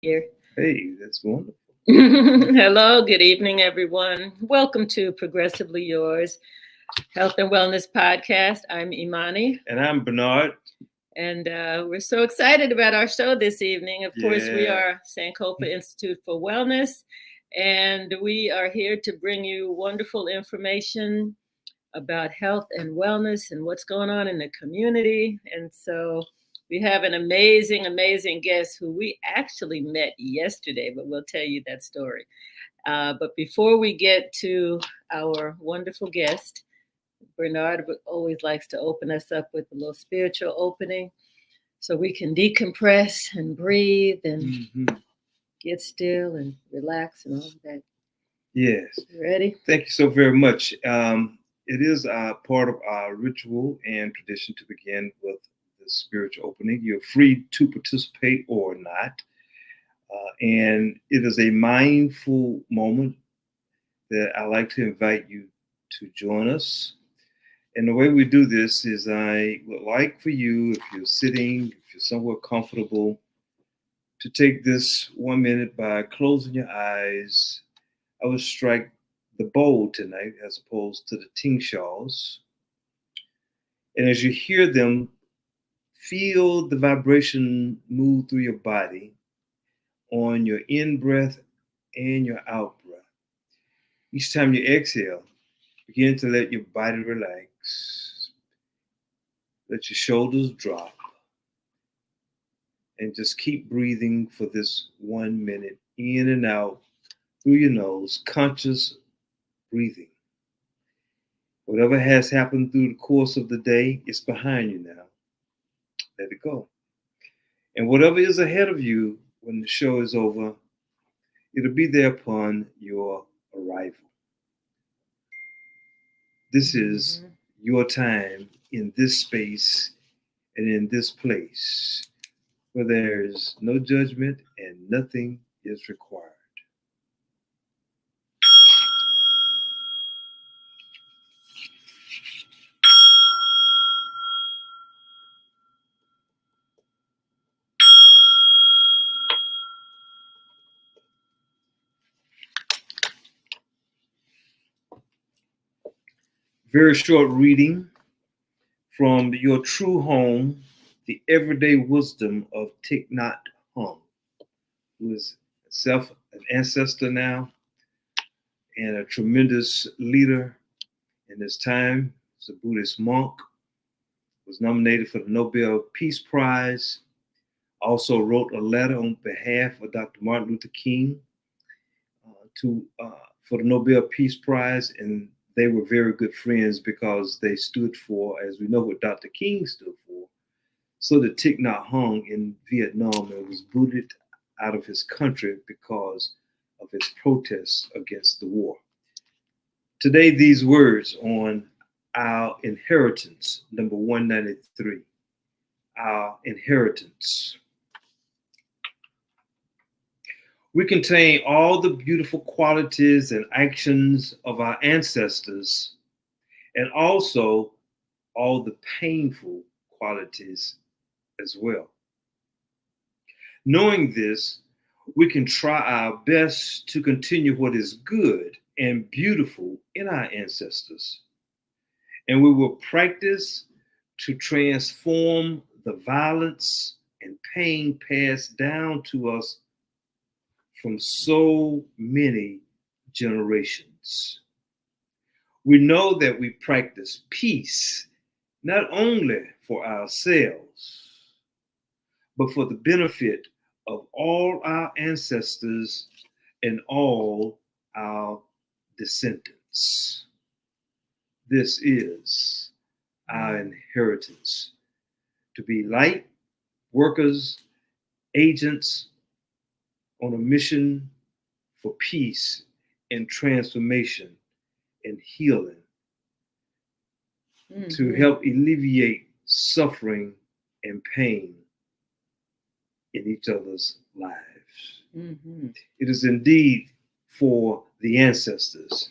Here. Hey, that's wonderful. Hello, good evening, everyone. Welcome to Progressively Yours Health and Wellness Podcast. I'm IMANI. And I'm Bernard. And we're so excited about our show this evening. Of course, we are Sankofa Institute for Wellness, and we are here to bring you wonderful information about health and wellness and what's going on in the community. And so we have an amazing, amazing guest who we actually met yesterday, but we'll tell you that story. But before we get to our wonderful guest, Bernard always likes to open us up with a little spiritual opening so we can decompress and breathe and get still and relax and all of that. Yes. You ready? Thank you so very much. It is part of our ritual and tradition to begin with the spiritual opening. You're free to participate or not. And it is a mindful moment that I like to invite you to join us. And the way we do this is I would like for you, if you're sitting, if you're somewhere comfortable, to take this 1 minute by closing your eyes. I would strike the bowl tonight as opposed to the tingshaws. And as you hear them, feel the vibration move through your body on your in-breath and your out-breath. Each time you exhale, begin to let your body relax. Let your shoulders drop. And just keep breathing for this 1 minute, in and out, through your nose, conscious breathing. Whatever has happened through the course of the day, it's behind you now. Let it go. And whatever is ahead of you when the show is over, it'll be there upon your arrival. This is your time in this space and in this place where there is no judgment and nothing is required. Very short reading from Your True Home, The Everyday Wisdom of Thich Nhat Hanh, who is himself an ancestor now and a tremendous leader in his time. He's a Buddhist monk, was nominated for the Nobel Peace Prize, also wrote a letter on behalf of Dr. Martin Luther King for the Nobel Peace Prize, and they were very good friends because they stood for, as we know what Dr. King stood for, so did Thich Nhat Hanh in Vietnam and was booted out of his country because of his protests against the war. Today, these words on our inheritance, number 193. our inheritance. We contain all the beautiful qualities and actions of our ancestors, and also all the painful qualities as well. Knowing this, we can try our best to continue what is good and beautiful in our ancestors. And we will practice to transform the violence and pain passed down to us from so many generations. We know that we practice peace not only for ourselves, but for the benefit of all our ancestors and all our descendants. This is our inheritance, to be light workers, agents on a mission for peace and transformation and healing, to help alleviate suffering and pain in each other's lives. It is indeed for the ancestors.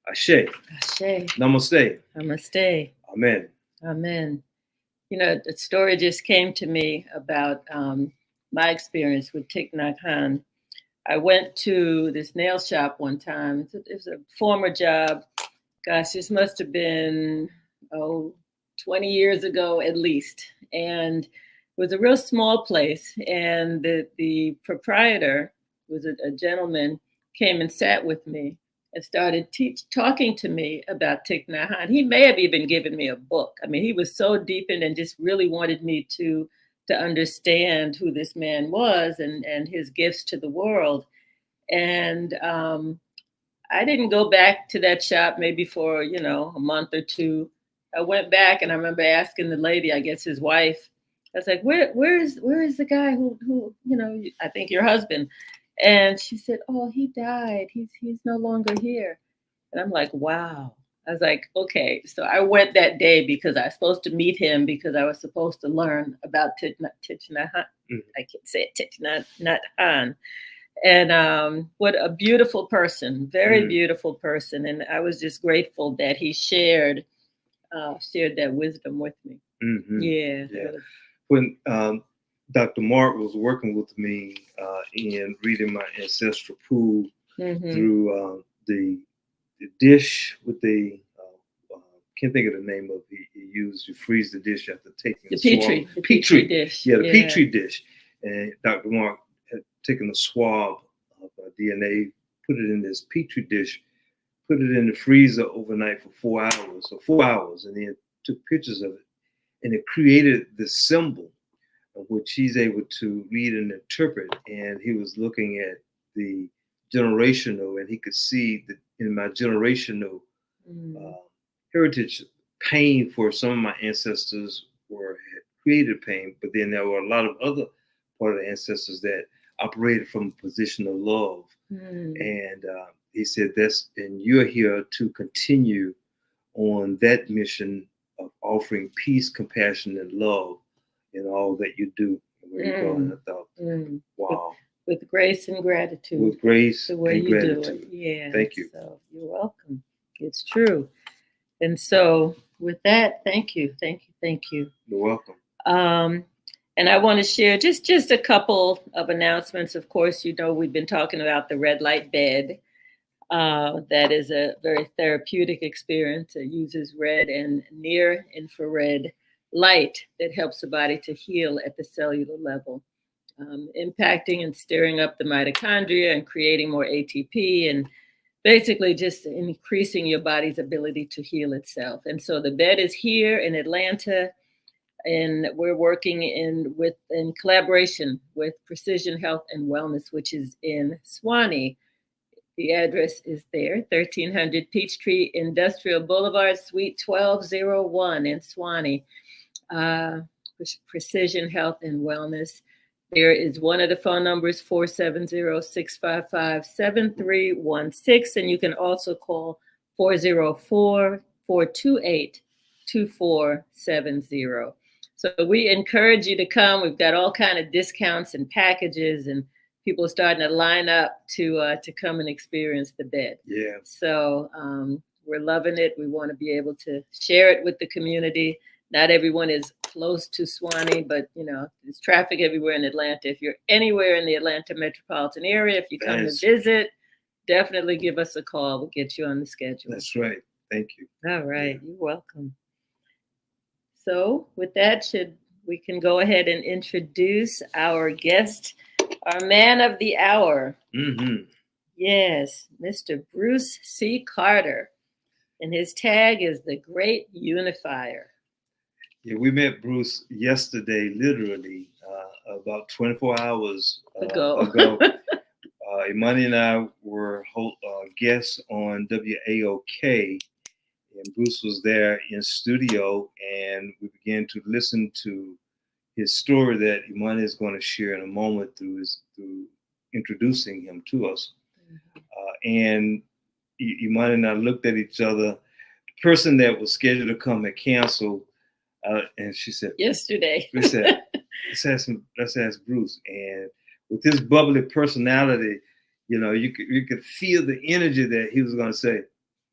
Ashe. Ashe. Namaste. Namaste. Amen. Amen. You know, the story just came to me about my experience with Thich Nhat Hanh. I went to this nail shop one time. It was a former job. Gosh, this must have been, 20 years ago at least. And it was a real small place. And the proprietor was a gentleman, came and sat with me and started talking to me about Thich Nhat Hanh. He may have even given me a book. I mean, he was so deep in and just really wanted me to understand who this man was and his gifts to the world. And I didn't go back to that shop maybe for, a month or two. I went back and I remember asking the lady, I guess his wife, I was like, where is the guy who I think your husband? And she said, oh, he died. He's no longer here. And I'm like, wow. I was like, okay. So I went that day because I was supposed to meet him because I was supposed to learn about Thich Nhat Hanh. I can't say it, Thich Nhat Hanh. And what a beautiful person, very beautiful person. And I was just grateful that he shared that wisdom with me. Yeah. When Dr. Mark was working with me in reading my ancestral pool through the dish with the can't think of the name of it. He used, you freeze the dish after taking the petri dish. Yeah, the petri dish. And Dr. Mark had taken a swab of DNA, put it in this petri dish, put it in the freezer overnight for 4 hours, and then took pictures of it. And it created this symbol of which he's able to read and interpret. And he was looking at the generational, and he could see that in my generational heritage, pain for some of my ancestors had created pain, but then there were a lot of other part of the ancestors that operated from a position of love. And he said, and you're here to continue on that mission of offering peace, compassion, and love in all that you do. And where you go, and I thought, wow. With grace and gratitude. With grace the way and you gratitude. do it. Yeah. Thank you. So you're welcome. It's true. And so with that, thank you. You're welcome. And I want to share just a couple of announcements. Of course, we've been talking about the red light bed. That is a very therapeutic experience. It uses red and near infrared light that helps the body to heal at the cellular level, impacting and stirring up the mitochondria and creating more ATP and basically just increasing your body's ability to heal itself. And so the bed is here in Atlanta, and we're working in collaboration with Precision Health and Wellness, which is in Swanee. The address is there, 1300 Peachtree Industrial Boulevard, Suite 1201 in Swanee. Precision Health and Wellness. There is one of the phone numbers, 470-655-7316, and you can also call 404-428-2470. So we encourage you to come. We've got all kind of discounts and packages, and people are starting to line up to come and experience the bed. Yeah. So we're loving it. We want to be able to share it with the community. Not everyone is close to Swanee, but there's traffic everywhere in Atlanta. If you're anywhere in the Atlanta metropolitan area, if you come to visit, definitely give us a call. We'll get you on the schedule. That's right. Thank you. All right. Yeah. You're welcome. So with that, we can go ahead and introduce our guest, our man of the hour. Mm-hmm. Yes, Mr. Bruce C. Carter. And his tag is the Great Unifier. Yeah, we met Bruce yesterday, literally about 24 hours ago. IMANI and I were guests on WAOK, and Bruce was there in studio, and we began to listen to his story that IMANI is going to share in a moment through introducing him to us. And IMANI and I looked at each other. The person that was scheduled to come had canceled, and she said, yesterday. We said, let's ask Bruce. And with his bubbly personality, you could feel the energy that he was going to say,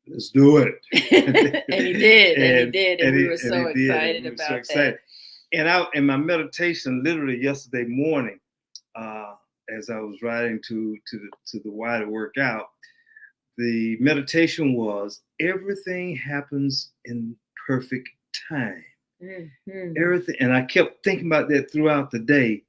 let's do it. And he did. And we were so excited about that. And in my meditation, literally yesterday morning, as I was riding to the Y to work out, the meditation was, everything happens in perfect time. Mm-hmm. Everything. And I kept thinking about that throughout the day.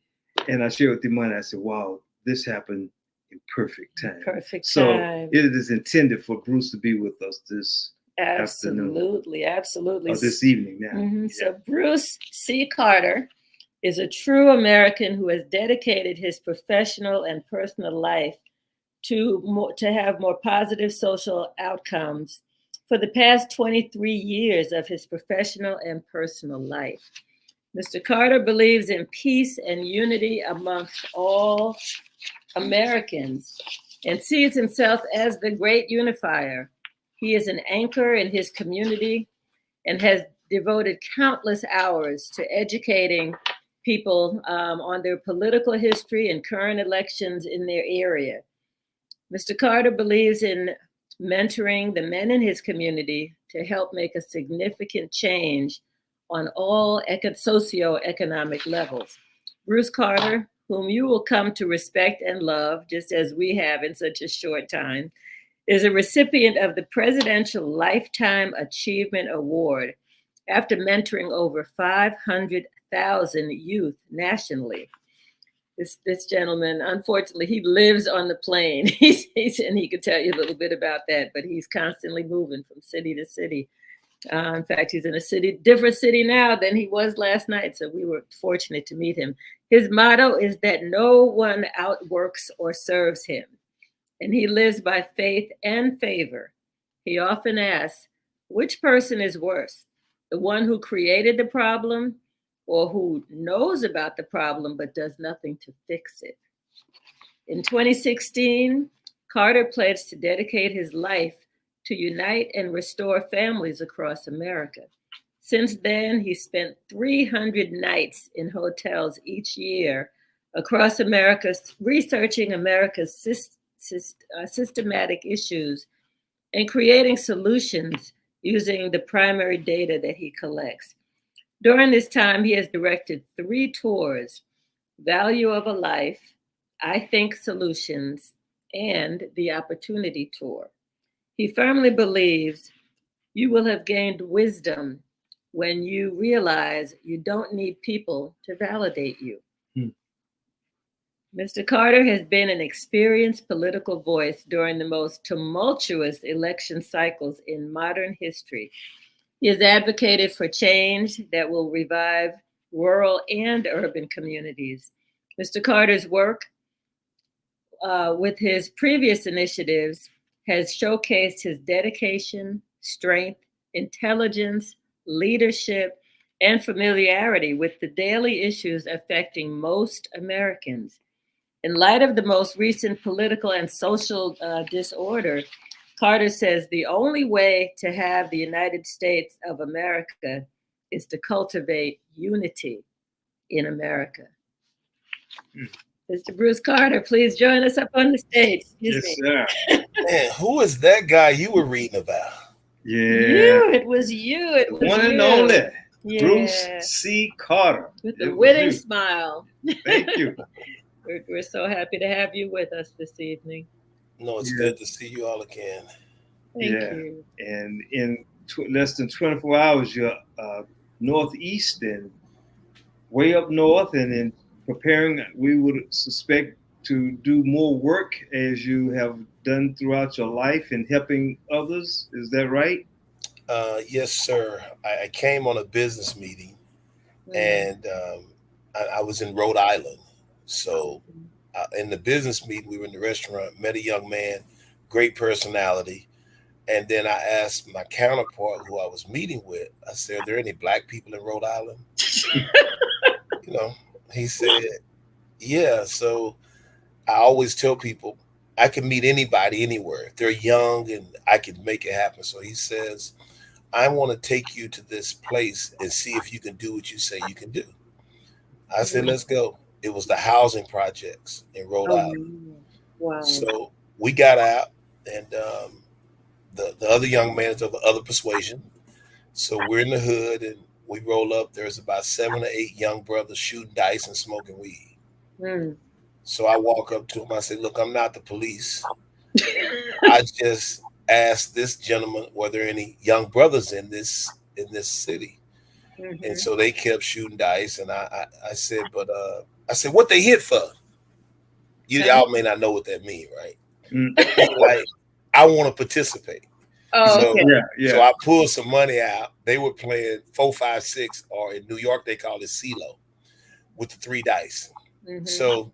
And I shared with IMANI, I said, wow, this happened in perfect time. So it is intended for Bruce to be with us this afternoon. Absolutely. Or this evening now. Mm-hmm. Yeah. So Bruce C. Carter is a true American who has dedicated his professional and personal life to have more positive social outcomes for the past 23 years of his professional and personal life. Mr. Carter believes in peace and unity amongst all Americans and sees himself as the Great Unifier. He is an anchor in his community and has devoted countless hours to educating people on their political history and current elections in their area. Mr. Carter believes in mentoring the men in his community to help make a significant change on all socioeconomic levels. Bruce Carter, whom you will come to respect and love, just as we have in such a short time, is a recipient of the Presidential Lifetime Achievement Award after mentoring over 500,000 youth nationally. This gentleman, unfortunately, he lives on the plane. And he could tell you a little bit about that, but he's constantly moving from city to city. In fact, he's in a different city now than he was last night. So we were fortunate to meet him. His motto is that no one outworks or serves him. And he lives by faith and favor. He often asks, which person is worse? The one who created the problem, or who knows about the problem but does nothing to fix it? In 2016, Carter pledged to dedicate his life to unite and restore families across America. Since then, he spent 300 nights in hotels each year across America, researching America's systematic issues and creating solutions using the primary data that he collects. During this time, he has directed 3 tours: Value of a Life, I Think Solutions, and the Opportunity Tour. He firmly believes you will have gained wisdom when you realize you don't need people to validate you. Mr. Carter has been an experienced political voice during the most tumultuous election cycles in modern history. He has advocated for change that will revive rural and urban communities. Mr. Carter's work with his previous initiatives has showcased his dedication, strength, intelligence, leadership, and familiarity with the daily issues affecting most Americans. In light of the most recent political and social disorder, Carter says the only way to have the United States of America is to cultivate unity in America. Mr. Bruce Carter, please join us up on the stage. Excuse me. Sir. Man, who is that guy you were reading about? You, it was you. It was one you. and only. Yeah. Bruce C. Carter. With the winning smile. Thank you. We're so happy to have you with us this evening. No, it's good to see you all again. Thank you. And in less than 24 hours, you're northeast and way up north, and in preparing, we would suspect, to do more work as you have done throughout your life in helping others. Is that right? Yes, sir. I came on a business meeting, and I was in Rhode Island. So in the business meeting, we were in the restaurant, met a young man, great personality. And then I asked my counterpart who I was meeting with, I said, are there any black people in Rhode Island? He said, yeah. So I always tell people I can meet anybody anywhere. If they're young and I can make it happen. So he says, I want to take you to this place and see if you can do what you say you can do. I said, let's go. It was the housing projects in Rhode Island. Wow. So we got out, and the other young man is of the other persuasion. So we're in the hood, and we roll up. There's about 7 or 8 young brothers shooting dice and smoking weed. So I walk up to him. I say, look, I'm not the police. I just asked this gentleman, were there any young brothers in this city? And so they kept shooting dice. And I said, but I said, what they hit for? Y'all may not know what that means, right? Like, I want to participate. Oh, okay. So I pulled some money out. They were playing 4, 5, 6, or in New York they call it CeeLo, with the 3 dice. So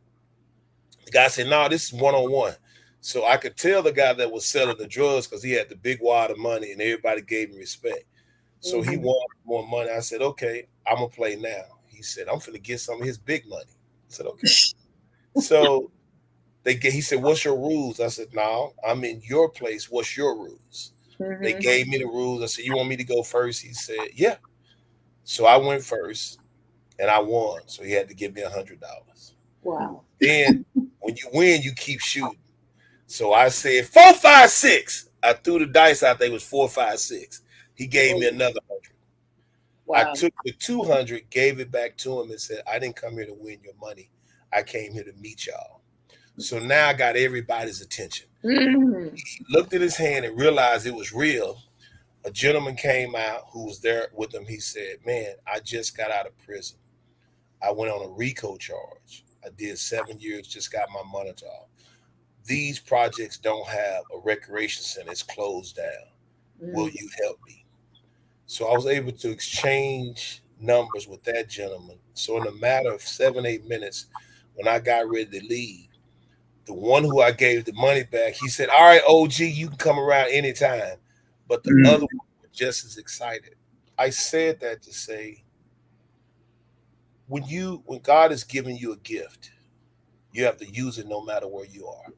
the guy said, no, this is 1-on-1. So I could tell the guy that was selling the drugs, because he had the big wad of money and everybody gave him respect. So he wanted more money. I said, okay, I'm going to play now. He said, I'm finna get some of his big money. I said, okay. So he said, what's your rules? I said, no, I'm in your place. What's your rules? They gave me the rules. I said, you want me to go first? He said, yeah. So I went first and I won. So he had to give me $100. Wow. Then when you win, you keep shooting. So I said 4, 5, 6. I threw the dice out there. It was 4, 5, 6. He gave me another 100. Wow. I took the 200, gave it back to him, and said, I didn't come here to win your money. I came here to meet y'all. So now I got everybody's attention. He looked at his hand and realized it was real. A gentleman came out who was there with him. He said, man, I just got out of prison. I went on a RICO charge. I did 7 years, just got my monitor off. These projects don't have a recreation center. It's closed down. Will you help me? So I was able to exchange numbers with that gentleman. So in a matter of 7, 8 minutes, when I got ready to leave, the one who I gave the money back, he said, all right, OG, you can come around anytime. But the other one was just as excited. I said that to say, when God is giving you a gift, you have to use it no matter where you are.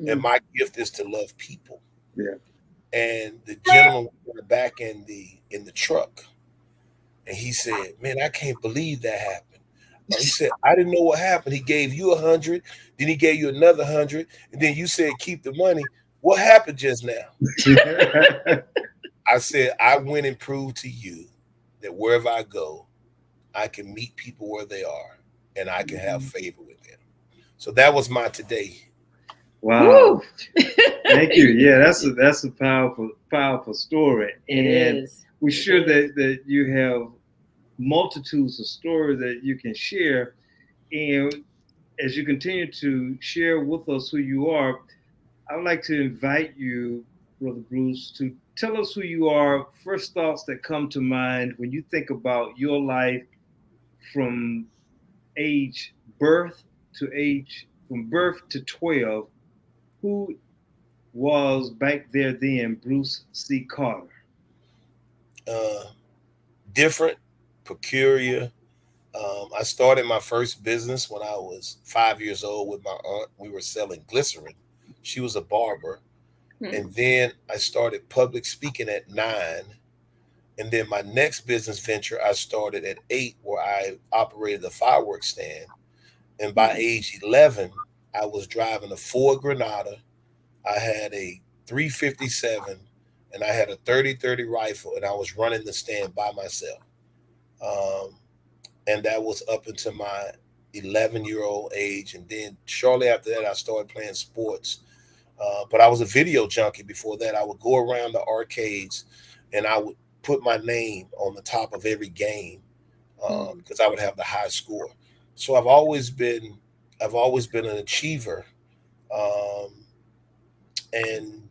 And my gift is to love people. Yeah. And the gentleman was back in the truck, and he said, man, I can't believe that happened. He said, I didn't know what happened. He gave you 100, then he gave you another 100, and then you said keep the money. What happened just now? I said, I went and proved to you that wherever I go, I can meet people where they are, and I can have favor with them. So that was my today. Wow. Thank you. Yeah, that's a powerful story. And we're sure that you have multitudes of stories that you can share. And as you continue to share with us who you are, I would like to invite you, Brother Bruce, to tell us who you are. First thoughts that come to mind when you think about your life from birth to 12. Who was back there then Bruce C. Carter? Different, peculiar. I started my first business when I was 5 years old with my aunt. We were selling glycerin. She was a barber. And then I started public speaking at 9. And then my next business venture, I started at 8, where I operated a fireworks stand. And by age 11, I was driving a Ford Granada. I had a 357, and I had a 30-30 rifle, and I was running the stand by myself. Um, and that was up until my 11-year-old age. And then shortly after that, I started playing sports. But I was a video junkie before that. I would go around the arcades, and I would put my name on the top of every game because I would have the high score. So I've always been an achiever, um, and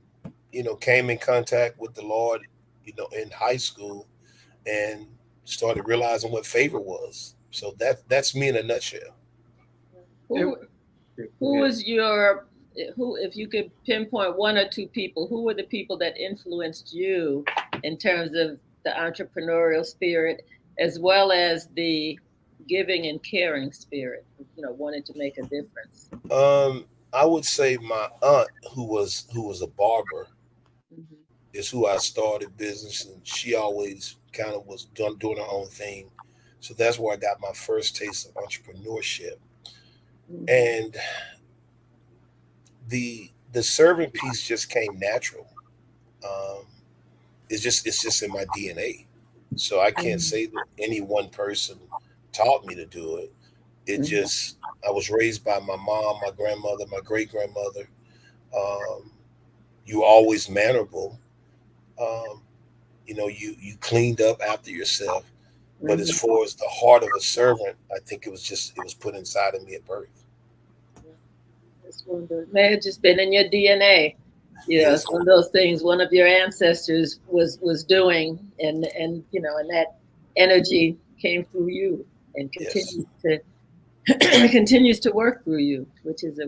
came in contact with the Lord, in high school, and started realizing what favor was. So that's me in a nutshell. Who was who, if you could pinpoint one or two people, who were the people that influenced you in terms of the entrepreneurial spirit, as well as the giving and caring spirit, wanting to make a difference? I would say my aunt, who was a barber, Mhm. is who I started business, and she always kind of was doing her own thing. So that's where I got my first taste of entrepreneurship. Mhm. And the serving piece just came natural. Um, it's just in my DNA. So I can't Mhm. say that any one person taught me to do it. It Mhm. just I was raised by my mom, my grandmother, my great grandmother. Um, you were always mannerable. Um, you cleaned up after yourself. But as Mhm. far as the heart of a servant, I think it was put inside of me at birth. It's one of those, may have just been in your DNA. Yes, It's one of those things one of your ancestors was doing, and that energy came through you and yes, continues to continues to work through you, which is a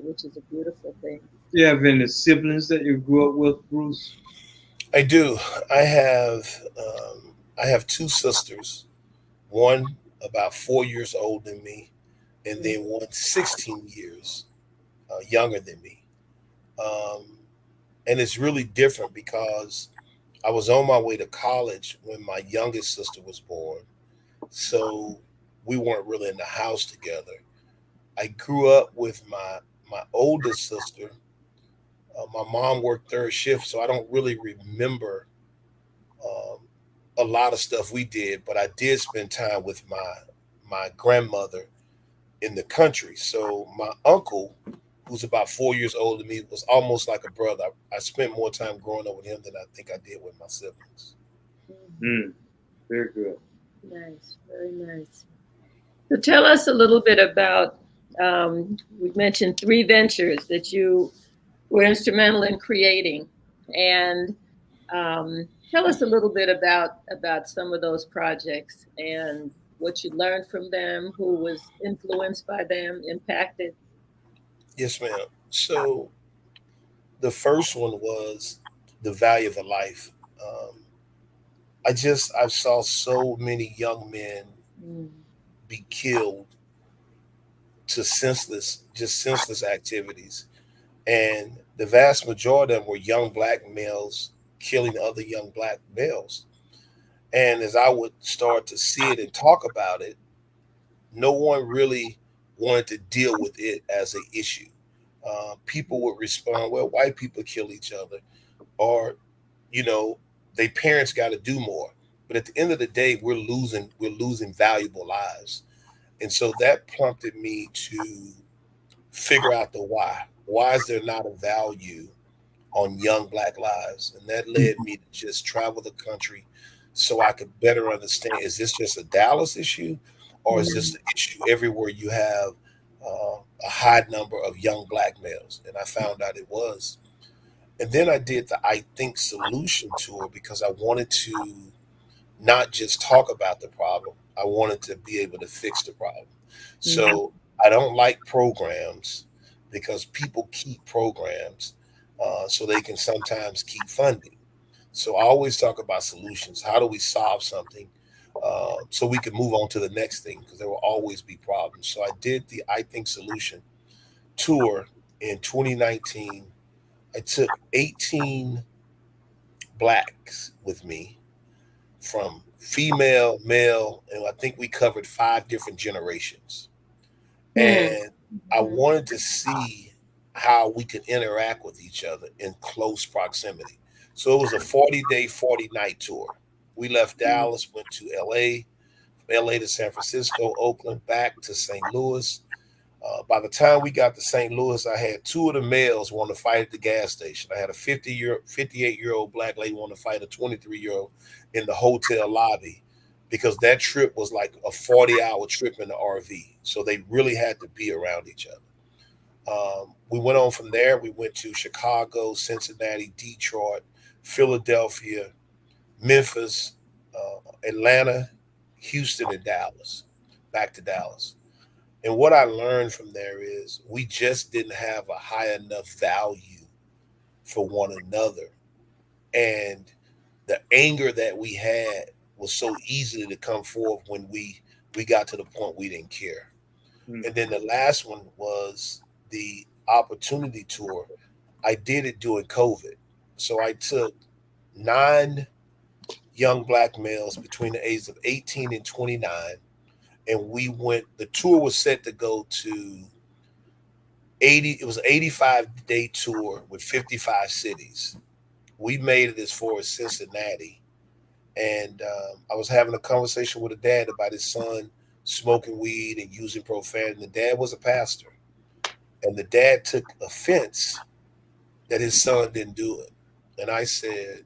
beautiful thing. Do you have any siblings that you grew up with, Bruce? I do. I have I have two sisters. One about 4 years older than me, and then one 16 years younger than me. Um, and it's really different because I was on my way to college when my youngest sister was born. So we weren't really in the house together. I grew up with my oldest sister. My mom worked third shift, so I don't really remember um, a lot of stuff we did, but I did spend time with my grandmother in the country. So my uncle, who's about 4 years older than me, was almost like a brother. I spent more time growing up with him than I think I did with my siblings. Mm, very good. Nice, very nice. So tell us a little bit about. We mentioned three ventures that you were instrumental in creating, and tell us a little bit about some of those projects and what you learned from them, who was influenced by them, impacted. Yes, ma'am. So the first one was the value of a life. Um, I saw so many young men Mm. be killed to senseless activities, and the vast majority of them were young black males killing other young black males. And as I would start to see it and talk about it, no one really wanted to deal with it as an issue. People would respond, "Well, white people kill each other," or you know, they parents got to do more. But at the end of the day, we're losing valuable lives, and so that prompted me to figure out the why. Why is there not a value on young black lives? And that led me to just travel the country so I could better understand, is this just a Dallas issue, or is this Mm. an issue everywhere you have a high number of young black males? And I found out it was. And then I did the I Think Solution tour because I wanted to not just talk about the problem, I wanted to be able to fix the problem. Mm. So I don't like programs because people keep programs so they can sometimes keep funding. So I always talk about solutions. How do we solve something so we can move on to the next thing? Because there will always be problems. So I did the I Think Solution tour in 2019. I took 18 blacks with me from female, male, and I think we covered 5 different generations. And I wanted to see how we could interact with each other in close proximity. So it was a 40-day, 40-night tour. We left Dallas, went to LA, LA to San Francisco, Oakland, back to St. Louis. By the time we got to St. Louis, I had 2 of the males want to fight at the gas station. I had a 58-year-old black lady want to fight a 23-year-old in the hotel lobby because that trip was like a 40-hour trip in the RV. So they really had to be around each other. We went on from there. We went to Chicago, Cincinnati, Detroit, Philadelphia, Memphis, Atlanta, Houston, and Dallas. Back to Dallas. And what I learned from there is we just didn't have a high enough value for one another. And the anger that we had was so easily to come forth when we got to the point we didn't care. And then the last one was the opportunity tour. I did it during COVID. So I took 9 young black males between the ages of 18 and 29. And we went, the tour was set to go to 80, it was an 85-day tour with 55 cities. We made it as far as Cincinnati. And I was having a conversation with a dad about his son smoking weed and using profanity. The dad was a pastor. And the dad took offense that his son didn't do it. And I said,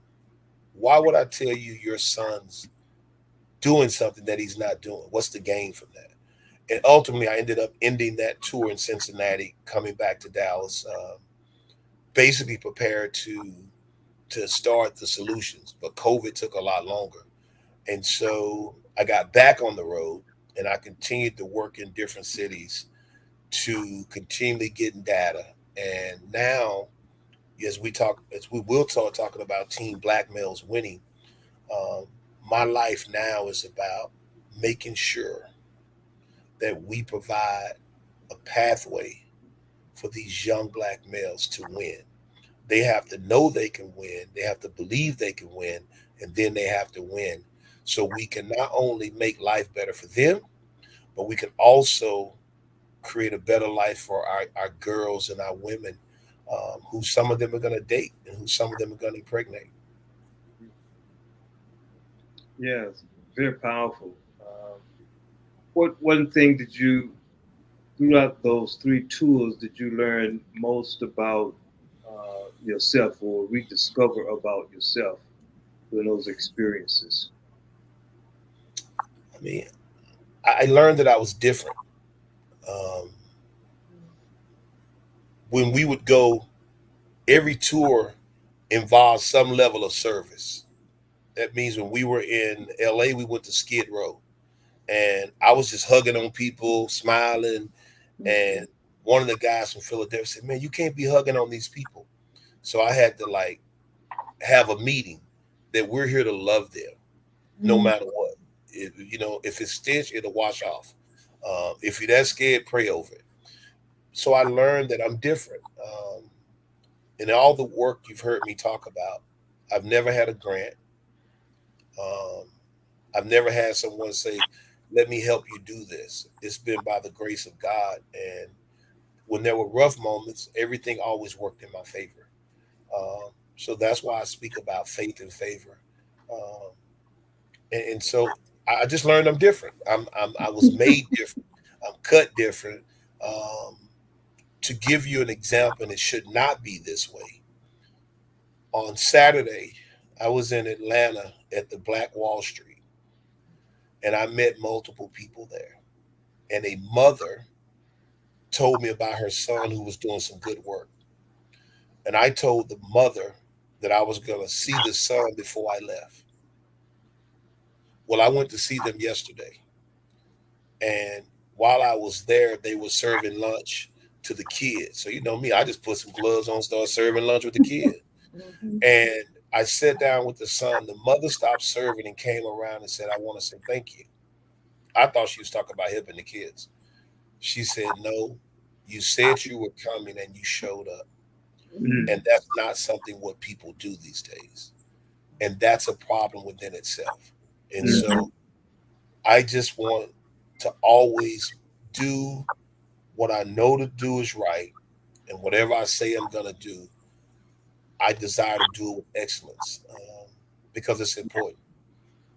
why would I tell you your son's doing something that he's not doing? What's the gain from that? And ultimately, I ended up ending that tour in Cincinnati, coming back to Dallas, basically prepared to start the solutions. But COVID took a lot longer. And so I got back on the road and I continued to work in different cities to continually getting data. And now, as we will talk, talking about Team Black Males Winning, um, my life now is about making sure that we provide a pathway for these young black males to win. They have to know they can win, they have to believe they can win, and then they have to win. So we can not only make life better for them, but we can also create a better life for our girls and our women, who some of them are going to date and who some of them are going to impregnate. Yes, very powerful. What one thing did you throughout those 3 tours did you learn most about yourself or rediscover about yourself in those experiences? I mean, I learned that I was different. Um, when we would go, every tour involved some level of service. That means when we were in LA, we went to Skid Row and I was just hugging on people, smiling. And one of the guys from Philadelphia said, "Man, you can't be hugging on these people." So I had to like have a meeting that we're here to love them no matter what. If it's stench, it'll wash off. If you're that scared, pray over it. So I learned that I'm different. In all the work you've heard me talk about, I've never had a grant. Um, I've never had someone say, "Let me help you do this." It's been by the grace of God. And when there were rough moments, everything always worked in my favor. So that's why I speak about faith and favor. Um, and so I just learned I'm different. I was made different. I'm cut different. Um, to give you an example, and it should not be this way. On Saturday, I was in Atlanta at the Black Wall Street, and I met multiple people there. And a mother told me about her son who was doing some good work. And I told the mother that I was going to see the son before I left. Well, I went to see them yesterday. And while I was there, they were serving lunch to the kids. So, you know me, I just put some gloves on, started serving lunch with the kids. And I sat down with the son. The mother stopped serving and came around and said, "I want to say thank you." I thought she was talking about helping the kids. She said, "No, you said you were coming and you showed up." And that's not something what people do these days. And that's a problem within itself. And so I just want to always do what I know to do is right. And whatever I say I'm going to do, I desire to do it with excellence because it's important.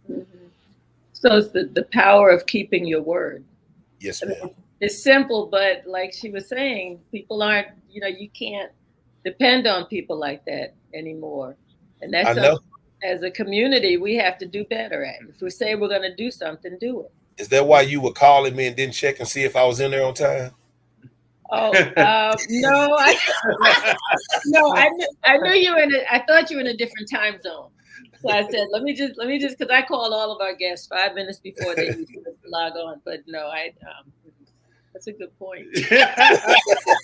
Mm-hmm. So it's the power of keeping your word. Yes, I ma'am. mean, it's simple, but like she was saying, people aren't, you can't depend on people like that anymore. And I that's something know. as a community we have to do better at. If we say we're going to do something, do it. Is that why you were calling me and didn't check and see if I was in there on time? Oh, no, no, I knew you were I thought you were in a different time zone. So I said, let me just, because I called all of our guests 5 minutes before they used to log on. But no, that's a good point. She does it.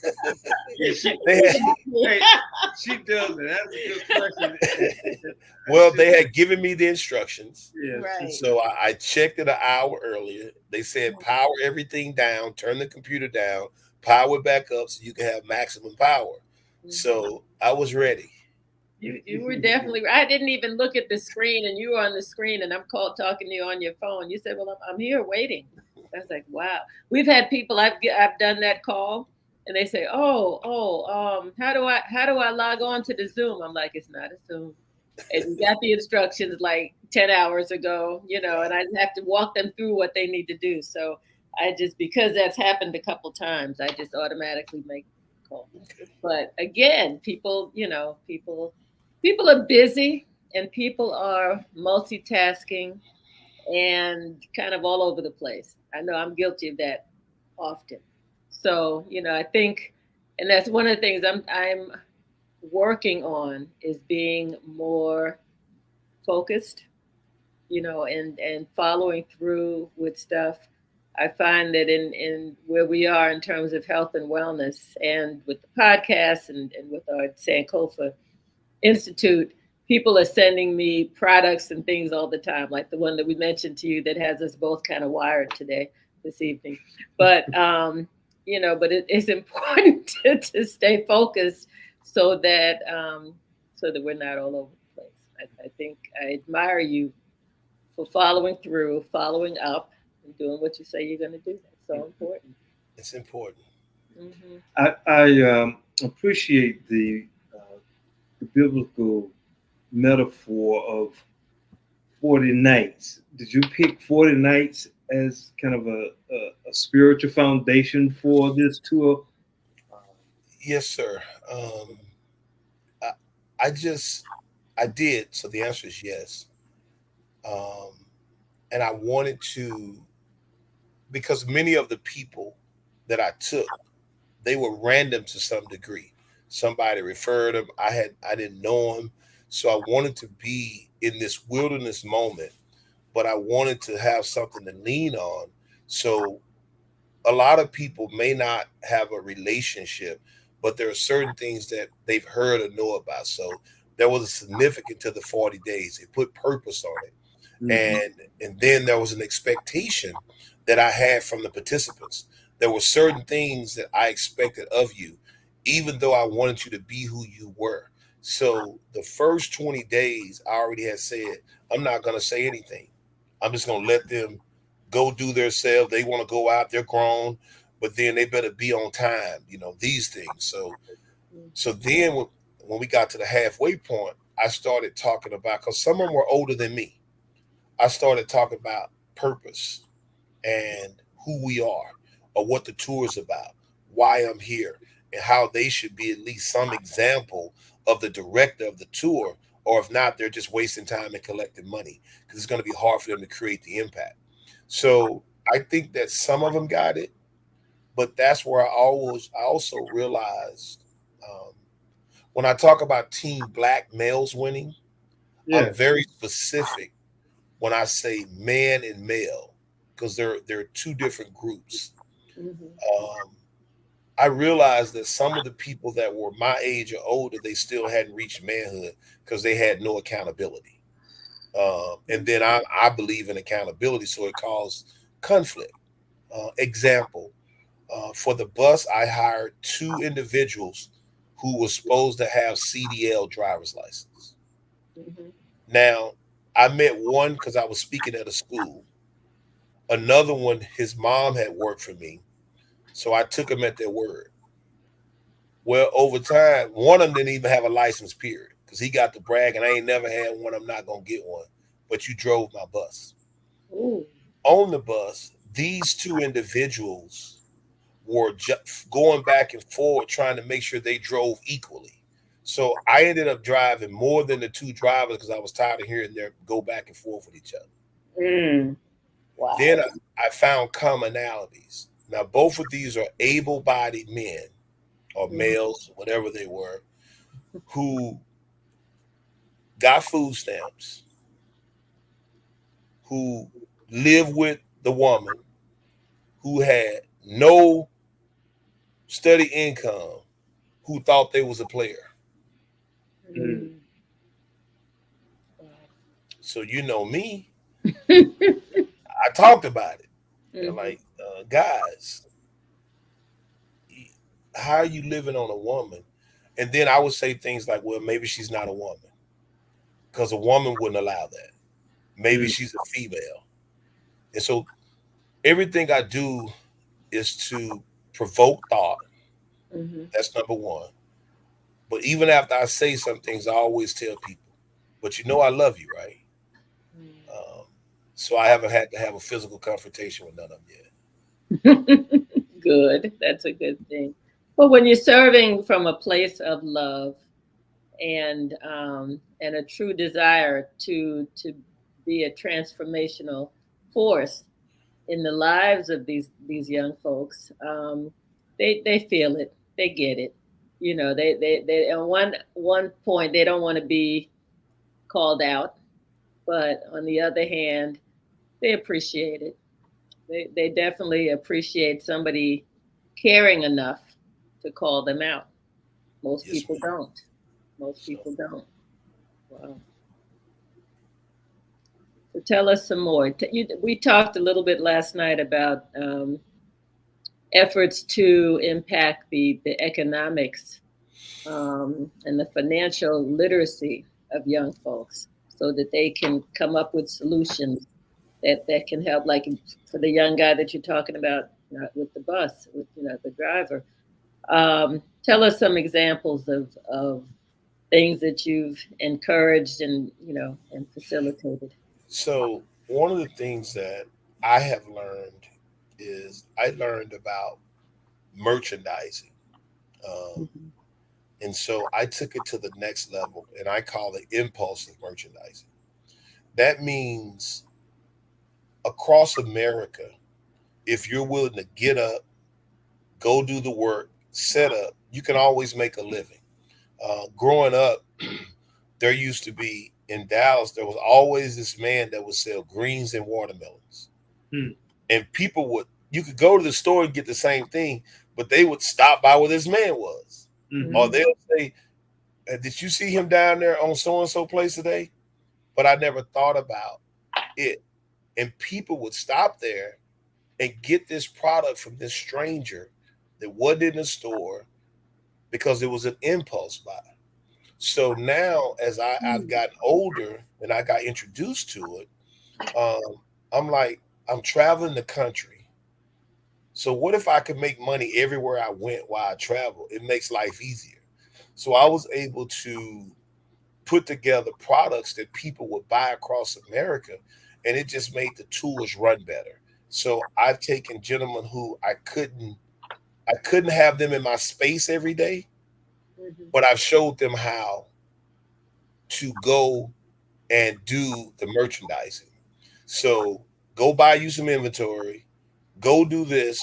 That's a good question. Well, they had given me the instructions. Yes. Right. So I checked it an hour earlier. They said power everything down, turn the computer down, power it back up so you can have maximum power. So I was ready. You were definitely. I didn't even look at the screen, and you were on the screen, and I'm talking to you on your phone. You said, "Well, I'm here waiting." I was like, "Wow." We've had people. I've done that call, and they say, how do I log on to the Zoom?" I'm like, "It's not a Zoom." And we got the instructions like 10 hours ago, and I have to walk them through what they need to do. So because that's happened a couple times, I just automatically make a call. But again, people are busy and people are multitasking and kind of all over the place. I know I'm guilty of that often. So, I think, and that's one of the things I'm working on is being more focused, and following through with stuff. I find that in where we are in terms of health and wellness and with the podcast and with our Sankofa Institute, people are sending me products and things all the time, like the one that we mentioned to you that has us both kind of wired this evening. But, but it's important to stay focused so that we're not all over the place. I think I admire you for following through, following up, and doing what you say you're going to do. That's so important. It's important. Mm-hmm. I appreciate the biblical metaphor of 40 nights. Did you pick 40 nights as kind of a spiritual foundation for this tour? Yes, sir. I, I did. So the answer is yes. And I wanted to, because many of the people that I took, they were random to some degree. Somebody referred them. I didn't know them. So I wanted to be in this wilderness moment, but I wanted to have something to lean on. So a lot of people may not have a relationship, but there are certain things that they've heard or know about. So there was a significance to the 40 days. It put purpose on it. And then there was an expectation that I had from the participants. There were certain things that I expected of you, even though I wanted you to be who you were. So the first 20 days, I already had said, I'm not going to say anything. I'm just going to let them go do their self. They want to go out, they're grown, but then they better be on time, these things. So then when we got to the halfway point, I started talking about, because some of them were older than me. I started talking about purpose and who we are, or what the tour is about, why I'm here, and how they should be at least some example of the director of the tour, or if not, they're just wasting time and collecting money because it's going to be hard for them to create the impact. So I think that some of them got it, but that's where I also realized when I talk about Team Black males winning, I'm very specific when I say man and male, because there are two different groups. I realized that some of the people that were my age or older, they still hadn't reached manhood because they had no accountability. And then I believe in accountability, so it caused conflict. Example, for the bus, I hired two individuals who were supposed to have CDL driver's license. Now, I met one because I was speaking at a school. Another one, his mom had worked for me, so I took him at their word. Well, over time, one of them didn't even have a license, period, because he got to brag, and I ain't never had one. I'm not gonna get one. But you drove my bus. Ooh. On the bus, these two individuals were going back and forward trying to make sure they drove equally. So I ended up driving more than the two drivers because I was tired of hearing them go back and forth with each other. Wow. Then I found commonalities. Now, both of these are able bodied men or males, whatever they were, who got food stamps, who lived with the woman, who had no steady income, who thought they was a player. So you know me, I talked about it. And like, guys, how are you living on a woman? And then I would say things like, well, maybe she's not a woman because a woman wouldn't allow that. Maybe she's a female. And so everything I do is to provoke thought. That's number one. But even after I say some things, I always tell people, but you know I love you, right? So I haven't had to have a physical confrontation with none of them yet. Good. That's a good thing. Well, when you're serving from a place of love and a true desire to be a transformational force in the lives of these young folks, they feel it, they get it. You know, they on one point they don't want to be called out, but on the other hand, they appreciate it. They definitely appreciate somebody caring enough to call them out. Most people don't. Most people don't. Wow. So tell us some more. We talked a little bit last night about efforts to impact the economics and the financial literacy of young folks so that they can come up with solutions that can help, like for the young guy that you're talking about with the bus, with the driver. Tell us some examples of things that you've encouraged and and facilitated. So one of the things that I have learned is I learned about merchandising. And so I took it to the next level and I call it impulsive merchandising. That means across America, if you're willing to get up, go do the work, set up, you can always make a living. Growing up, there used to be in Dallas, there was always this man that would sell greens and watermelons. And people would, you could go to the store and get the same thing, but they would stop by where this man was. Or they'll say, did you see him down there on so and so place today? But I never thought about it. And people would stop there and get this product from this stranger that wasn't in the store because it was an impulse buy. So now, as I've gotten older and I got introduced to it, I'm like, I'm traveling the country. So what if I could make money everywhere I went while I travel? It makes life easier. So I was able to put together products that people would buy across America, and it just made the tours run better. So I've taken gentlemen who I couldn't have them in my space every day, but I've showed them how to go and do the merchandising. So go buy you some inventory, go do this.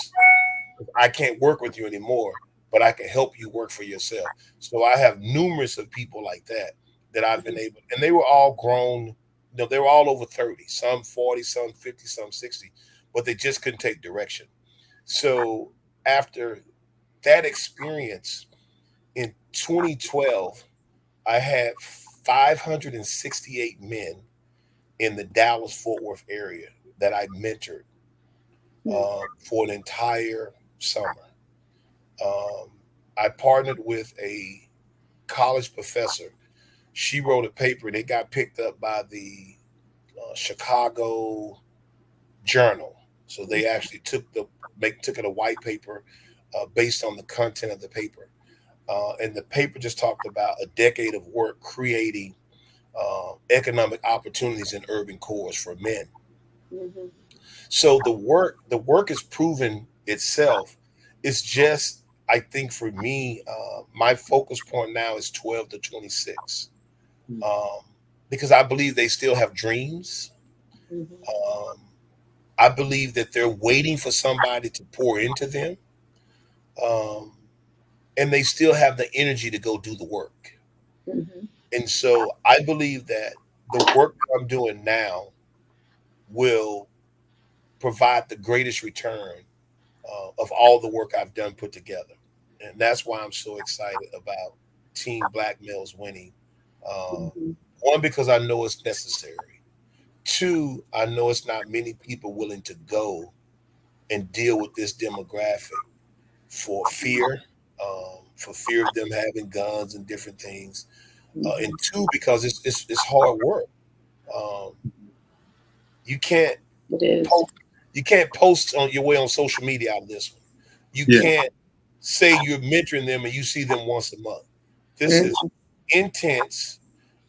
I can't work with you anymore, but I can help you work for yourself. So I have numerous of people like that I've been able, and they were all grown. They were all over 30, some 40, some 50, some 60, but they just couldn't take direction. So after that experience in 2012, I had 568 men in the Dallas Fort Worth area that I mentored for an entire summer. I partnered with a college professor. She wrote a paper and it got picked up by the Chicago Journal. So they actually took it a white paper based on the content of the paper. And the paper just talked about a decade of work creating economic opportunities in urban cores for men. Mm-hmm. So the work is proven itself. It's just, I think for me, my focus point now is 12 to 26, because I believe they still have dreams. Mm-hmm. Um, I believe that they're waiting for somebody to pour into them, um, and they still have the energy to go do the work. Mm-hmm. And so I believe that the work that I'm doing now will provide the greatest return of all the work I've done put together. And that's why I'm so excited about Team Black Males winning. Um, Mm-hmm. One, because I know it's necessary. Two, I know it's not many people willing to go and deal with this demographic for fear of them having guns and different things. And two, because it's hard work. Um, you can't It is. post you can't post on your way on social media out of this one. You Yeah. can't say you're mentoring them and you see them once a month. This is Mm-hmm. intense.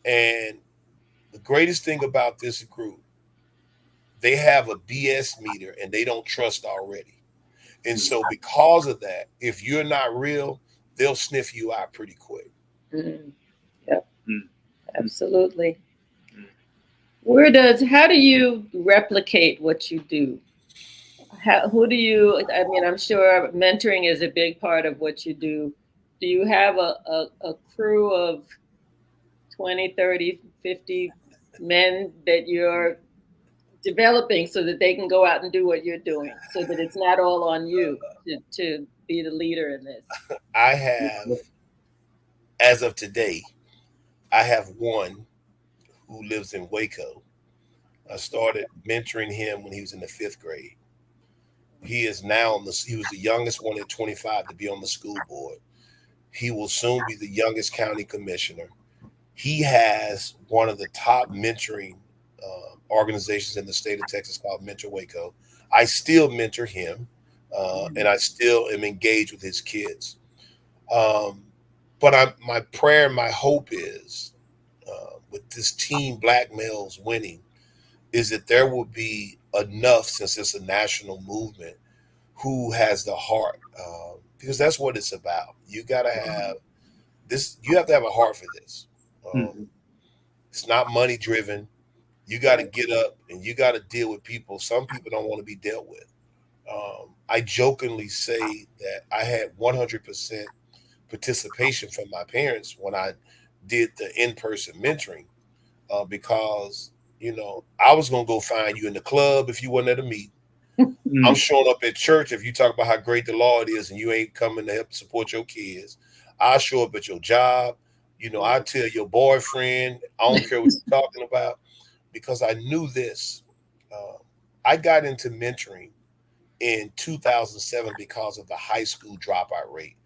And the greatest thing about this group, they have a BS meter and they don't trust already. And so because of that, if you're not real, they'll sniff you out pretty quick. Mm-hmm. Yep. Mm. Absolutely. Mm. How do you replicate what you do? Who do you, I mean, I'm sure mentoring is a big part of what you do. Do you have a crew of 20, 30, 50 men that you're developing so that they can go out and do what you're doing, so that it's not all on you to be the leader in this? I have, as of today, I have one who lives in Waco. I started mentoring him when he was in the 5th grade. He is now he was the youngest one at 25 to be on the school board. He will soon be the youngest county commissioner. He has one of the top mentoring organizations in the state of Texas called Mentor Waco. I still mentor him, and I still am engaged with his kids. Um, but my prayer, my hope is, with this team Black Males winning, is that there will be enough, since it's a national movement, who has the heart, because that's what it's about. You got to have this. You have to have a heart for this. Mm-hmm. It's not money driven. You got to get up and you got to deal with people. Some people don't want to be dealt with. I jokingly say that I had 100% participation from my parents when I did the in-person mentoring, because I was gonna go find you in the club if you wasn't at a meeting. I'm showing up at church if you talk about how great the Lord is and you ain't coming to help support your kids. I show up at your job. I tell your boyfriend, I don't care what you're talking about, because I knew this. Uh, I got into mentoring in 2007 because of the high school dropout rate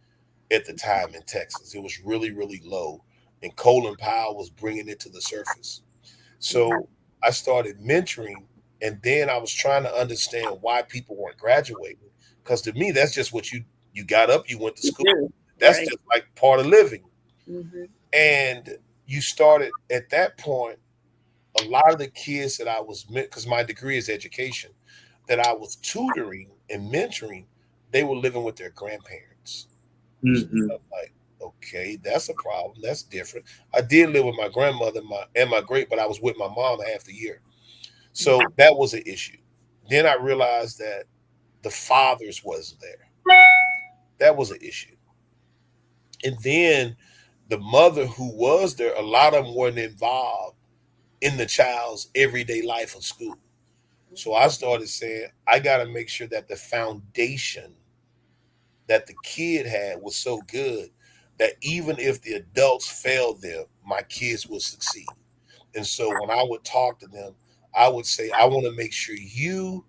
at the time in Texas. It was really, really low, and Colin Powell was bringing it to the surface. So I started mentoring, and then I was trying to understand why people weren't graduating. Because to me, that's just what you got up, you went to school. That's Right. just like part of living. Mm-hmm. And you started at that point. A lot of the kids that I was, because my degree is education, that I was tutoring and mentoring, they were living with their grandparents. So Mm-hmm. I'm like, okay, that's a problem. That's different. I did live with my grandmother and my great, but I was with my mom half the year. So that was an issue. Then I realized that the fathers wasn't there. That was an issue. And then the mother who was there, a lot of them weren't involved in the child's everyday life of school. So I started saying, I got to make sure that the foundation that the kid had was so good that even if the adults failed them, my kids would succeed. And so when I would talk to them, I would say, I want to make sure you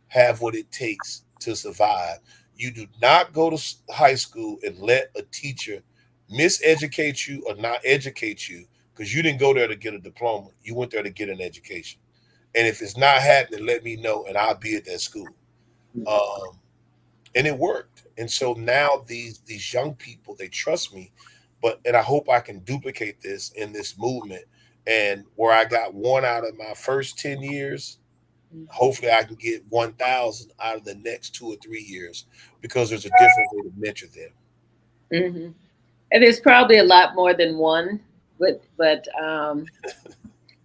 have what it takes to survive. You do not go to high school and let a teacher miseducate you or not educate you, because you didn't go there to get a diploma. You went there to get an education. And if it's not happening, let me know, and I'll be at that school. And it worked. And so now these young people, they trust me. And I hope I can duplicate this in this movement. And where I got one out of my first 10 years, hopefully I can get 1,000 out of the next 2 or 3 years, because there's a different way to mentor them. Mm-hmm. And there's probably a lot more than one, but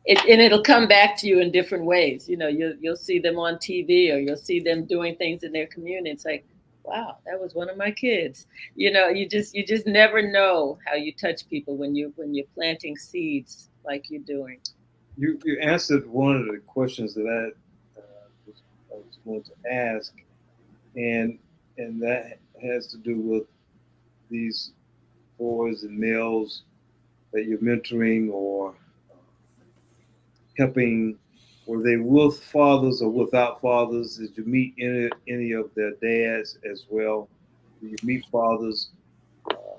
it'll come back to you in different ways. You'll see them on TV, or you'll see them doing things in their community. It's like, wow, that was one of my kids. You just never know how you touch people when you're planting seeds like you're doing. You answered one of the questions that I was going to ask, and that has to do with these boys and males that you're mentoring or helping. Were they with fathers or without fathers? Did you meet any of their dads as well? Did you meet fathers?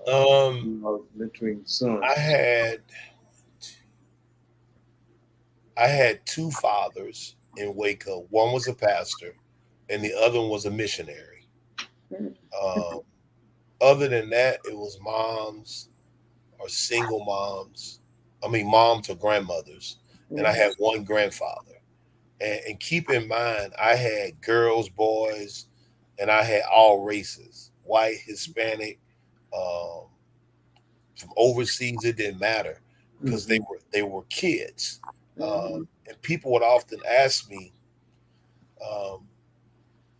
Mentoring sons. I had 2 fathers in Waco. One was a pastor, and the other one was a missionary. Other than that, it was moms or single moms. I mean, moms or grandmothers. And I had one grandfather. And keep in mind, I had girls, boys, and I had all races, white, Hispanic, from overseas. It didn't matter, because they were kids. And people would often ask me,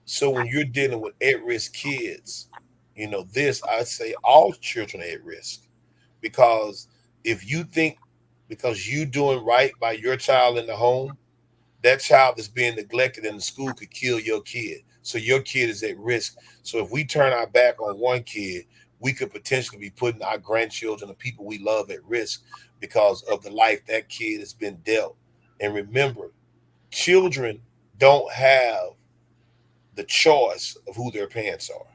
so when you're dealing with at-risk kids, I'd say all children are at risk, because if you think because you doing right by your child in the home, that child that's being neglected in the school could kill your kid. So your kid is at risk. So if we turn our back on one kid, we could potentially be putting our grandchildren, the people we love, at risk because of the life that kid has been dealt. And remember, children don't have the choice of who their parents are.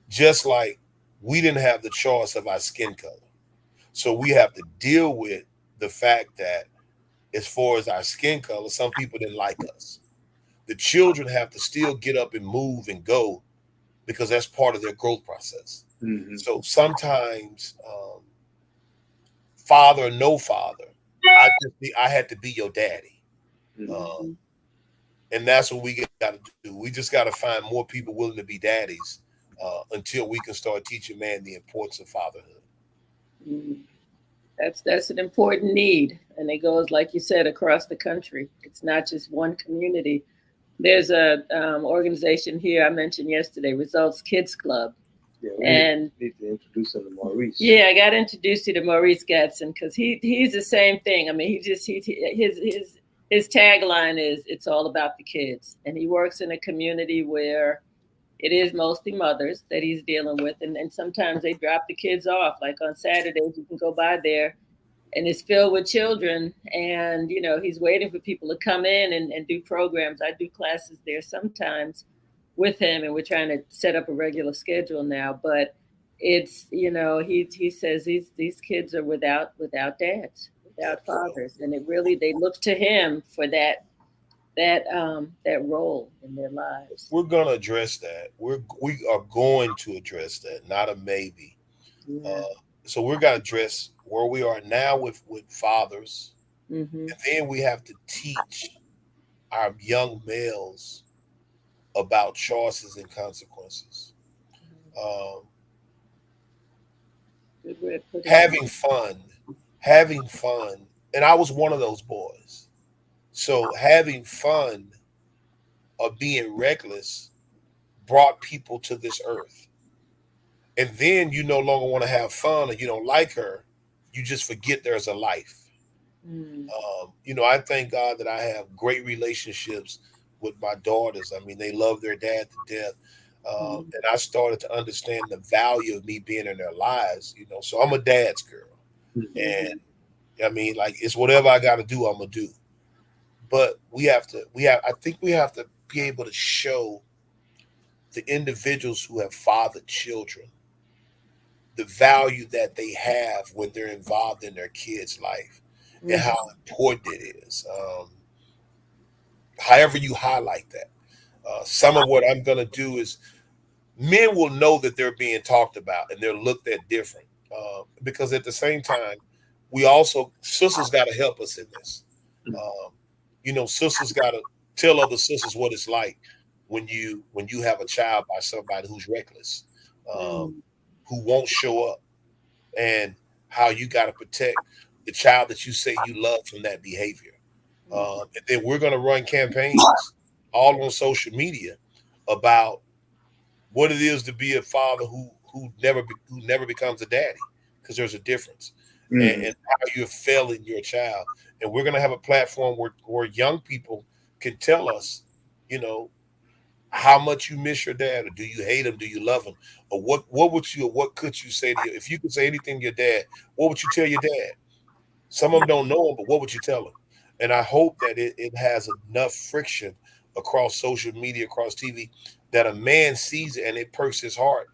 Just like we didn't have the choice of our skin color. So we have to deal with the fact that, as far as our skin color, some people didn't like us. The children have to still get up and move and go, because that's part of their growth process. So sometimes, father or no father, I had to be your daddy. And that's what we got to do. We just got to find more people willing to be daddies, until we can start teaching man the importance of fatherhood. That's an important need, and it goes, like you said, across the country. It's not just one community. There's a organization here I mentioned yesterday, Results Kids Club. Yeah, and need to introduce him to Maurice. Yeah, I got to introduce you to Maurice Gadsden, because he's the same thing. I mean, his tagline is, "It's all about the kids," and he works in a community where it is mostly mothers that he's dealing with, and sometimes they drop the kids off. Like on Saturdays, you can go by there, and it's filled with children, and he's waiting for people to come in and do programs. I do classes there sometimes with him, and we're trying to set up a regular schedule now. But it's he says these kids are without dads, without fathers, and they look to him for that role in their lives. We're going to address that. We are going to address that, not a maybe. Yeah. So we're going to address where we are now with fathers, and then we have to teach our young males about choices and consequences. Having fun, and I was one of those boys. So having fun or being reckless brought people to this earth. And then you no longer want to have fun, or you don't like her. You just forget there's a life. I thank God that I have great relationships with my daughters. I mean, they love their dad to death. And I started to understand the value of me being in their lives, so I'm a dad's girl. And I mean, like, it's whatever I got to do, I'm going to do. But I think we have to be able to show the individuals who have fathered children the value that they have when they're involved in their kids' life, and how important it is. however you highlight that. Some of what I'm going to do is men will know that they're being talked about and they're looked at different. Because at the same time, we also, sisters got to help us in this. Sisters got to tell other sisters what it's like when you have a child by somebody who's reckless, who won't show up, and how you got to protect the child that you say you love from that behavior. And then we're going to run campaigns all on social media about what it is to be a father who never becomes a daddy, because there's a difference, and how you're failing your child. And we're going to have a platform where young people can tell us, how much you miss your dad, or do you hate him, do you love him, or what could you say to you if you could say anything to your dad? What would you tell your dad? Some of them don't know him, but what would you tell him? And I hope that it has enough friction across social media, across TV, that a man sees it and it perks his heart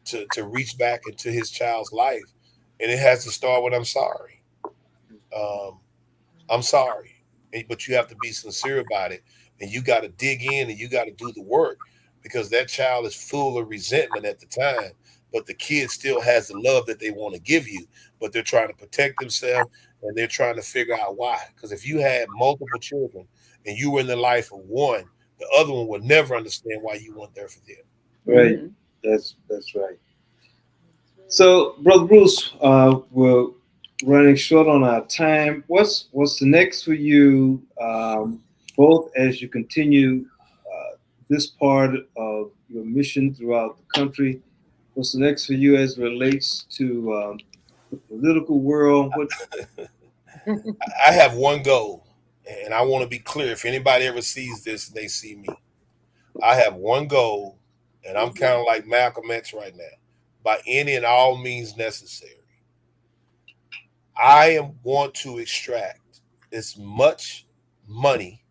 to reach back into his child's life. And it has to start with, I'm sorry. I'm sorry. But you have to be sincere about it. And you got to dig in and you got to do the work, because that child is full of resentment at the time. But the kid still has the love that they want to give you, but they're trying to protect themselves and they're trying to figure out why. Because if you had multiple children and you were in the life of one, the other one would never understand why you weren't there for them. Right. That's right. So, Brother Bruce, we're running short on our time. What's the next for you, both as you continue this part of your mission throughout the country? What's the next for you as it relates to the political world? I have one goal, and I want to be clear. If anybody ever sees this, they see me. I have one goal, and I'm kind of like Malcolm X right now. By any and all means necessary, I want to extract as much money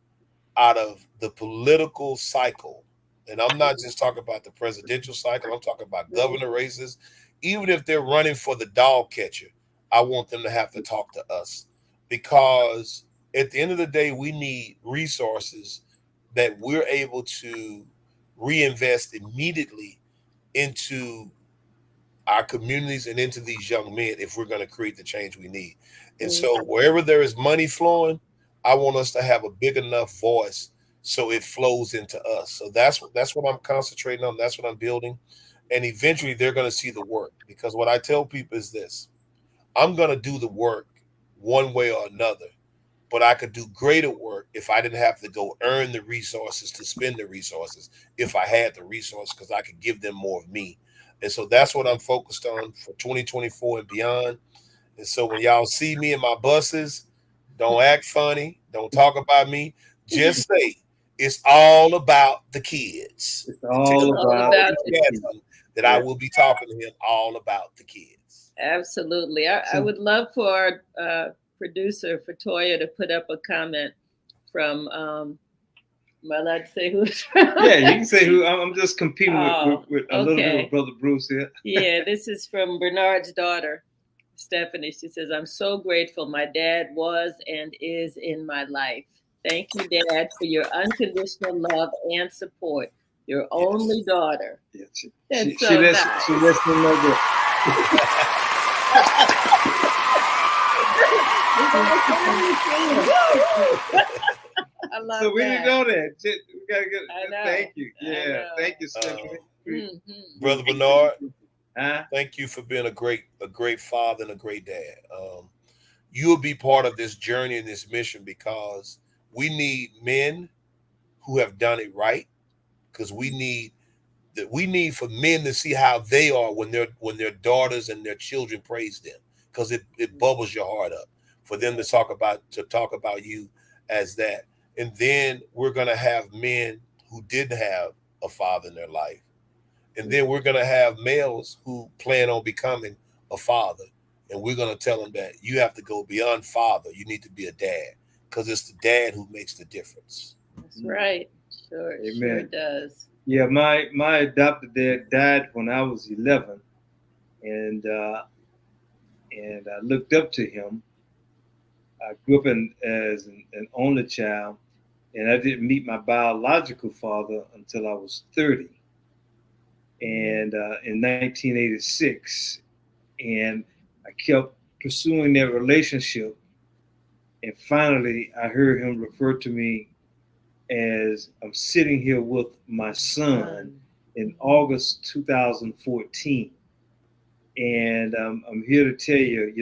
out of the political cycle. And I'm not just talking about the presidential cycle, I'm talking about governor races. Even if they're running for the dog catcher, I want them to have to talk to us, because at the end of the day, we need resources that we're able to reinvest immediately into our communities and into these young men if we're going to create the change we need. And so wherever there is money flowing, I want us to have a big enough voice so it flows into us. So that's what I'm concentrating on. That's what I'm building. And eventually they're going to see the work, because what I tell people is this: I'm going to do the work one way or another, but I could do greater work if I didn't have to go earn the resources to spend the resources, if I had the resources, because I could give them more of me. And so that's what I'm focused on for 2024 and beyond. And so when y'all see me in my buses, don't act funny, don't talk about me, just say it's all about the kids. It's all about that I will be talking to him all about the kids. Absolutely. I would love for producer for Toya to put up a comment from am I allowed to say who's from? Yeah, you can say who. I'm just competing with a little bit of Brother Bruce here. Yeah, this is from Bernard's daughter, Stephanie. She says, I'm so grateful my dad was and is in my life. Thank you, Dad, for your unconditional love and support. Your only daughter. Yeah, she lets me know that. I love so we that. didn't know that. We gotta get. I know. Thank you. Yeah, thank you, Stephanie. Brother Bernard, thank you for being a great father and a great dad. You'll be part of this journey and this mission, because we need men who have done it right. Because we need for men to see how they are when their daughters and their children praise them, because it bubbles your heart up for them to talk about you as that. And then we're going to have men who didn't have a father in their life. And then we're going to have males who plan on becoming a father. And we're going to tell them that you have to go beyond father. You need to be a dad, because it's the dad who makes the difference. That's right. Sure. Amen. Sure does. Yeah, my adopted dad died when I was 11. And I looked up to him. I grew up as an only child, And I didn't meet my biological father until I was 30. And in 1986, and I kept pursuing that relationship. And finally, I heard him refer to me as I'm sitting here with my son in August 2014. And I'm here to tell you,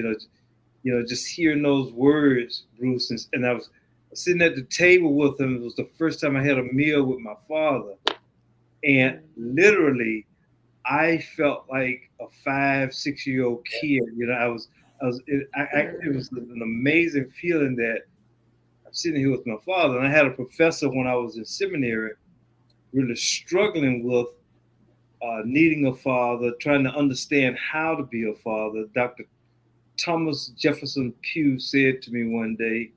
just hearing those words, Bruce, and I was sitting at the table with him. It was the first time I had a meal with my father. And literally, I felt like a 5-6-year-old kid. It was an amazing feeling that I'm sitting here with my father. And I had a professor when I was in seminary really struggling with needing a father, trying to understand how to be a father. Dr. Thomas Jefferson Pugh said to me one day,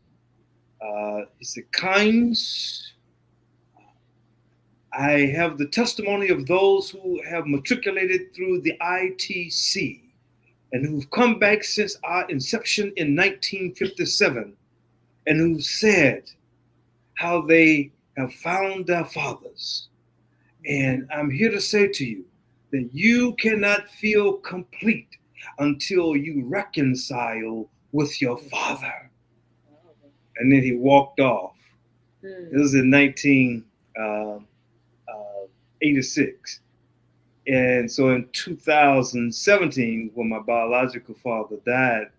he said, "Kynes, I have the testimony of those who have matriculated through the ITC and who've come back since our inception in 1957 and who've said how they have found their fathers. And I'm here to say to you that you cannot feel complete until you reconcile with your father." And then he walked off. This was in 1986. And so in 2017, when my biological father died,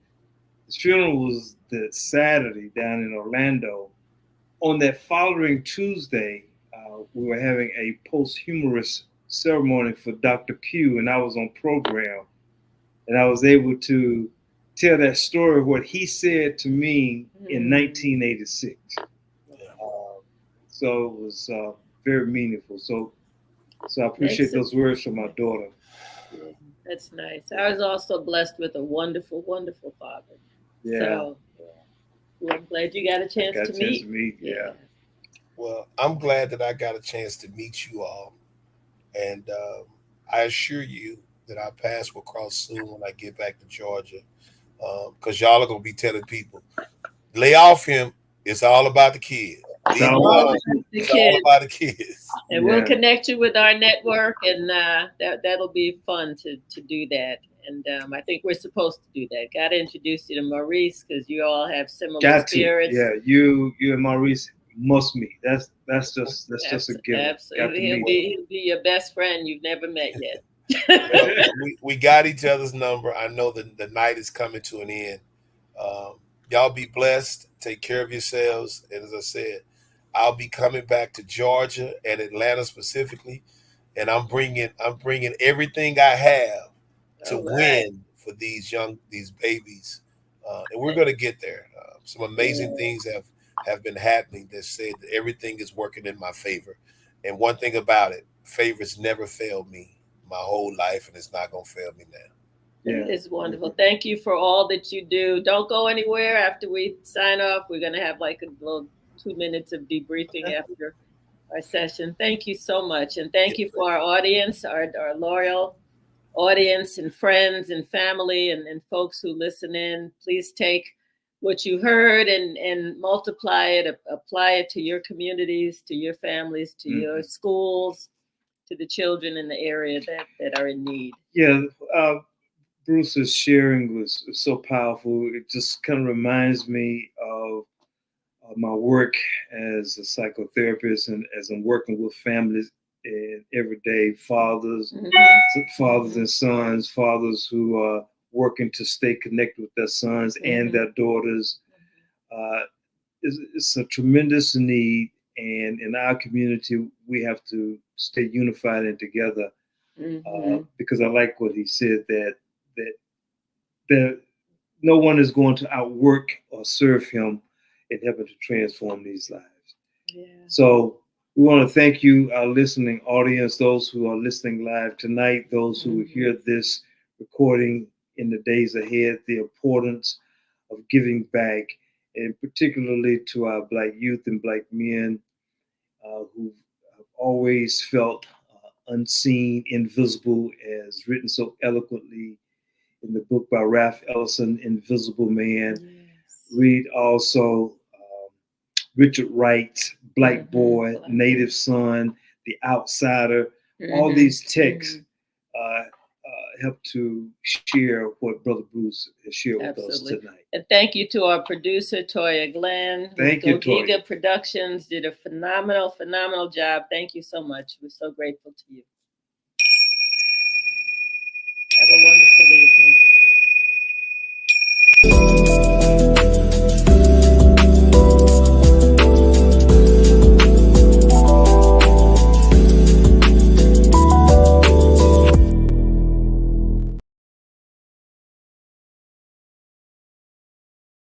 his funeral was that Saturday down in Orlando. On that following Tuesday, we were having a posthumous ceremony for Dr. Pugh, and I was on program. And I was able to tell that story of what he said to me in 1986. So it was very meaningful. So I appreciate those words from my daughter. Yeah, that's nice. I was also blessed with a wonderful, wonderful father. Yeah. So I'm glad you got a chance to meet. Yeah. Well, I'm glad that I got a chance to meet you all. And I assure you that our paths will cross soon when I get back to Georgia. Because y'all are going to be telling people, lay off him. It's all about the kids. It's all about the kids. And we'll connect you with our network, and that'll be fun to do that. And I think we're supposed to do that. Got to introduce you to Maurice because you all have similar spirits. Yeah, you and Maurice must meet. That's just a given. Absolutely, he'll be your best friend you've never met yet. Well, we got each other's number. I know that the night is coming to an end. Y'all be blessed. Take care of yourselves. And as I said, I'll be coming back to Georgia and Atlanta specifically, and I'm bringing everything I have to win for these babies, and we're going to get there. Some amazing things have been happening that said that everything is working in my favor. And one thing about it, favors never failed me my whole life, and it's not going to fail me now. Yeah. It's wonderful. Thank you for all that you do. Don't go anywhere after we sign off. We're going to have like a little 2 minutes of debriefing after our session. Thank you so much. And thank you for our audience, our loyal audience and friends and family and folks who listen in. Please take what you heard and multiply it, apply it to your communities, to your families, to your schools, to the children in the area that are in need. Yeah. Bruce's sharing was so powerful. It just kind of reminds me of my work as a psychotherapist and as I'm working with families and everyday fathers, fathers and sons, fathers who are working to stay connected with their sons and their daughters. It's a tremendous need, and in our community, we have to stay unified and together. Because I like what he said that no one is going to outwork or serve him in helping to transform these lives. Yeah. So we want to thank you, our listening audience, those who are listening live tonight, those who will hear this recording in the days ahead, the importance of giving back, and particularly to our Black youth and Black men who have always felt unseen, invisible, as written so eloquently in the book by Ralph Ellison, Invisible Man. Yes. Read also Richard Wright, Black Boy, Native Son, The Outsider. All these texts help to share what Brother Bruce has shared with us tonight. And thank you to our producer, Toya Glenn. Thank you, Toya. Giga Productions did a phenomenal job. Thank you so much. We're so grateful to you. Have a wonderful evening.